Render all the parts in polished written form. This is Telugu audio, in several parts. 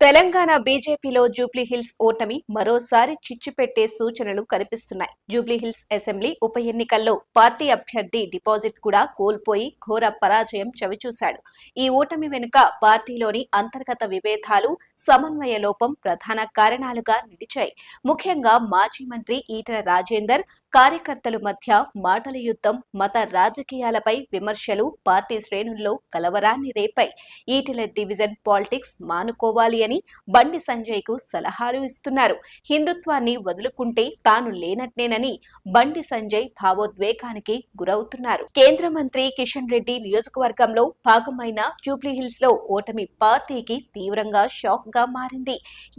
తెలంగాణ బీజేపీలో జూబ్లీహిల్స్ ఓటమి మరోసారి చిచ్చుపెట్టే సూచనలు కనిపిస్తున్నాయి. జూబ్లీహిల్స్ అసెంబ్లీ ఉప ఎన్నికల్లో పార్టీ అభ్యర్థి డిపాజిట్ కూడా కోల్పోయి ఘోర పరాజయం చవిచూశాడు. ఈ ఓటమి వెనుక పార్టీలోని అంతర్గత విభేదాలు, సమన్వయ లోపం ప్రధాన కారణాలుగా నిలిచాయి. ముఖ్యంగా మాజీ మంత్రి ఈటెల రాజేందర్, కార్యకర్తల మధ్య మాటల యుద్ధం, మత రాజకీయాలపై విమర్శలు పార్టీ శ్రేణుల్లో కలవరాన్ని రేపాయి. ఈటెల డివిజన్ పాలిటిక్స్ మానుకోవాలి అని బండి సంజయ్ కు సలహాలు ఇస్తున్నారు. హిందుత్వాన్ని వదులుకుంటే తాను లేనట్నేనని బండి సంజయ్ భావోద్వేగానికి గురవుతున్నారు. కేంద్ర మంత్రి కిషన్ రెడ్డి నియోజకవర్గంలో భాగమైన జూబ్లీహిల్స్ లో ఓటమి పార్టీకి తీవ్రంగా షాక్ గా మారింది.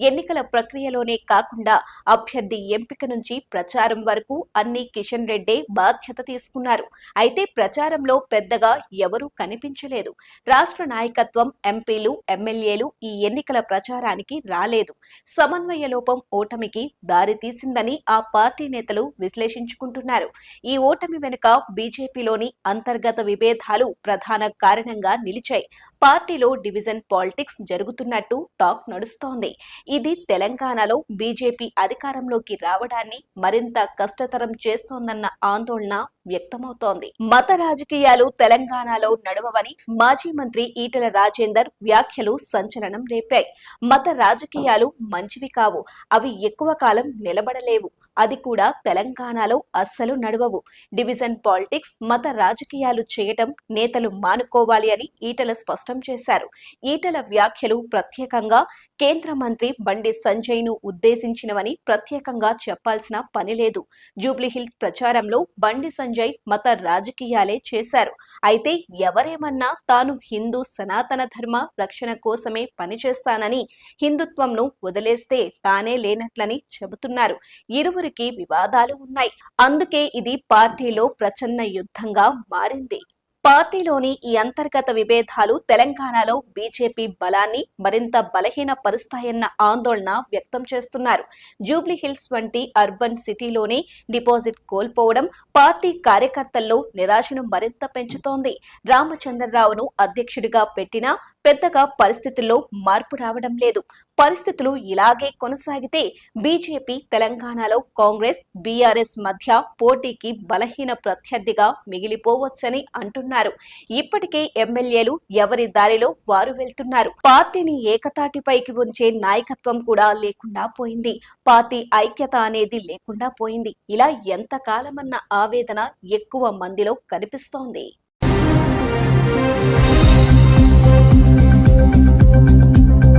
ఎన్నికల ప్రక్రియలోనే కాకుండా అభ్యర్థి ఎంపిక నుంచి ప్రచారం వరకు అన్ని కిషన్ రెడ్డే బాధ్యత తీసుకున్నారు. అయితే ప్రచారంలో పెద్దగా ఎవరూ కనిపించలేదు. రాష్ట్ర నాయకత్వం, ఎంపీలు, ఎమ్మెల్యేలు ఈ ఎన్నికల ప్రచారానికి రాలేదు. సమన్వయ లోపం ఓటమికి దారి తీసిందని ఆ పార్టీ నేతలు విశ్లేషించుకుంటున్నారు. ఈ ఓటమి వెనుక బీజేపీలోని అంతర్గత విభేదాలు ప్రధాన కారణంగా నిలిచాయి. పార్టీలో డివిజన్ పాలిటిక్స్ జరుగుతున్నట్టు టాక్ నడుస్తోంది. ఇది తెలంగాణలో బీజేపీ అధికారంలోకి రావడాన్ని మరింత కష్టతరం చేస్తోందన్న ఆందోళన వ్యక్తమవుతోంది. మత రాజకీయాలు తెలంగాణలో నడవవని మాజీ మంత్రి ఈటెల రాజేందర్ వ్యాఖ్యలు సంచలనం రేపాయి. మత రాజకీయాలు మంచివి కావు, అవి ఎక్కువ కాలం నిలబడలేవు, అది కూడా తెలంగాణలో అస్సలు నడవవు. డివిజన్ పాలిటిక్స్, మత రాజకీయాలు చేయటం నేతలు మానుకోవాలి అని ఈటెల స్పష్టం చేశారు. ఈటెల వ్యాఖ్యలు ప్రత్యేకంగా కేంద్ర మంత్రి బండి సంజయ్ ను ఉద్దేశించినవని ప్రత్యేకంగా చెప్పాల్సిన పని లేదు. జూబ్లీహిల్స్ ప్రచారంలో బండి సంజయ్ మత రాజకీయాలే చేశారు. అయితే ఎవరేమన్నా తాను హిందూ సనాతన ధర్మ రక్షణ కోసమే పనిచేస్తానని, హిందుత్వంను వదిలేస్తే తానే లేనట్లని చెబుతున్నారు. ఇరువురికి వివాదాలు ఉన్నాయి. అందుకే ఇది పార్టీలో ప్రచన్న యుద్ధంగా మారింది. పార్టీలోని ఈ అంతర్గత విభేదాలు తెలంగాణలో బీజేపీ బలాన్ని మరింత బలహీనపరుస్తాయన్న ఆందోళన వ్యక్తం చేస్తున్నారు. జూబ్లీహిల్స్ వంటి అర్బన్ సిటీలోనే డిపాజిట్ కోల్పోవడం పార్టీ కార్యకర్తల్లో నిరాశను మరింత పెంచుతోంది. రామచంద్రరావును అధ్యక్షుడిగా పెట్టినా పెద్దగా పరిస్థితుల్లో మార్పు రావడం లేదు. పరిస్థితులు ఇలాగే కొనసాగితే బీజేపీ తెలంగాణలో కాంగ్రెస్, బీఆర్ఎస్ మధ్య పోటీకి బలహీన ప్రత్యర్థిగా మిగిలిపోవచ్చని అంటున్నారు. ఇప్పటికే ఎమ్మెల్యేలు ఎవరి దారిలో వారు వెళ్తున్నారు. పార్టీని ఏకతాటిపైకి ఉంచే నాయకత్వం కూడా లేకుండా పోయింది. పార్టీ ఐక్యత అనేది లేకుండా పోయింది. ఇలా ఎంతకాలమన్న ఆవేదన ఎక్కువ మందిలో కనిపిస్తోంది.